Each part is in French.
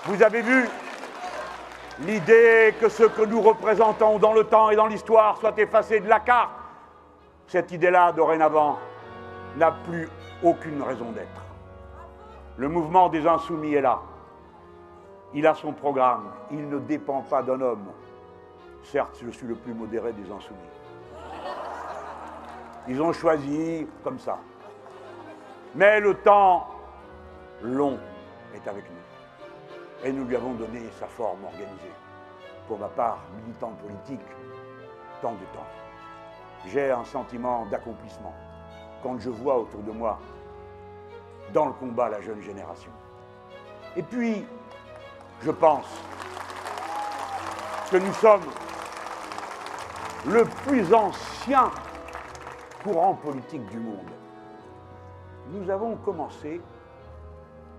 Vous avez vu l'idée que ce que nous représentons dans le temps et dans l'histoire soit effacé de la carte. Cette idée-là, dorénavant, n'a plus aucune raison d'être. Le mouvement des Insoumis est là. Il a son programme. Il ne dépend pas d'un homme. Certes, je suis le plus modéré des Insoumis. Ils ont choisi comme ça. Mais le temps long est avec nous. Et nous lui avons donné sa forme organisée. Pour ma part, militant politique, tant de temps. J'ai un sentiment d'accomplissement quand je vois autour de moi, dans le combat, la jeune génération. Et puis, je pense que nous sommes le plus ancien courant politique du monde. Nous avons commencé,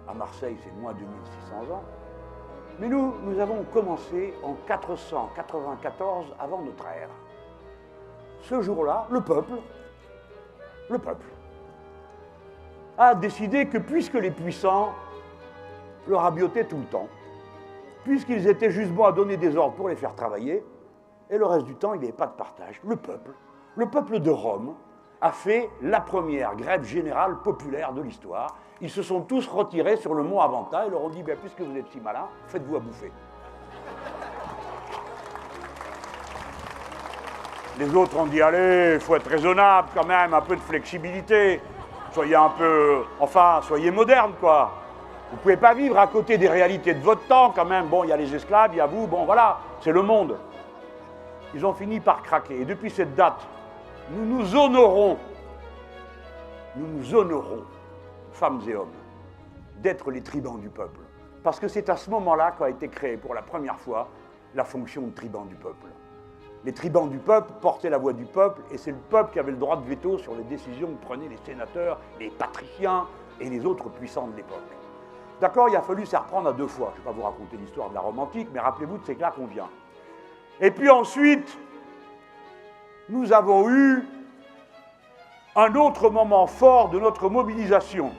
à Marseille c'est moins de 1600 ans, mais nous avons commencé en 494 avant notre ère. Ce jour-là, le peuple, a décidé que puisque les puissants le rabiotaient tout le temps, puisqu'ils étaient juste bons à donner des ordres pour les faire travailler, et le reste du temps, il n'y avait pas de partage, le peuple de Rome, a fait la première grève générale populaire de l'histoire. Ils se sont tous retirés sur le mont Aventa et leur ont dit, bien, puisque vous êtes si malins, faites-vous à bouffer. Les autres ont dit, allez, il faut être raisonnable quand même, un peu de flexibilité. Soyez un peu, enfin, soyez moderne, quoi. Vous ne pouvez pas vivre à côté des réalités de votre temps, quand même. Bon, il y a les esclaves, il y a vous, bon, voilà, c'est le monde. Ils ont fini par craquer. Et depuis cette date, nous nous honorons, femmes et hommes, d'être les tribuns du peuple. Parce que c'est à ce moment-là qu'a été créée pour la première fois la fonction de tribun du peuple. Les tribuns du peuple portaient la voix du peuple, et c'est le peuple qui avait le droit de veto sur les décisions que prenaient les sénateurs, les patriciens et les autres puissants de l'époque. D'accord, il a fallu s'y reprendre à deux fois. Je ne vais pas vous raconter l'histoire de la Rome antique, mais rappelez-vous de c'est là qu'on vient. Et puis ensuite, nous avons eu un autre moment fort de notre mobilisation.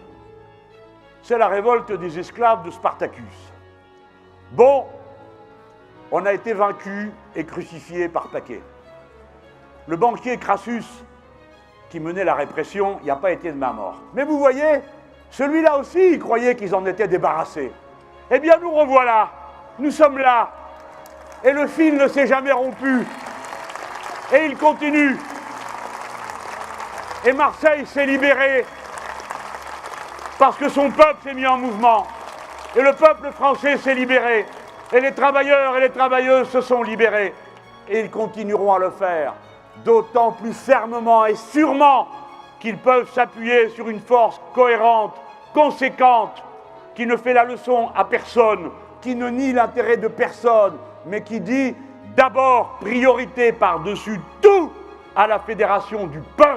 C'est la révolte des esclaves de Spartacus. Bon, on a été vaincus et crucifiés par paquets. Le banquier Crassus, qui menait la répression, il n'y a pas été de main morte. Mais vous voyez, celui-là aussi, il croyait qu'ils en étaient débarrassés. Eh bien, nous revoilà, nous sommes là, et le fil ne s'est jamais rompu. Et il continue. Et Marseille s'est libérée parce que son peuple s'est mis en mouvement. Et le peuple français s'est libéré. Et les travailleurs et les travailleuses se sont libérés. Et ils continueront à le faire, d'autant plus fermement et sûrement qu'ils peuvent s'appuyer sur une force cohérente, conséquente, qui ne fait la leçon à personne, qui ne nie l'intérêt de personne, mais qui dit d'abord priorité par-dessus tout à la fédération du peuple.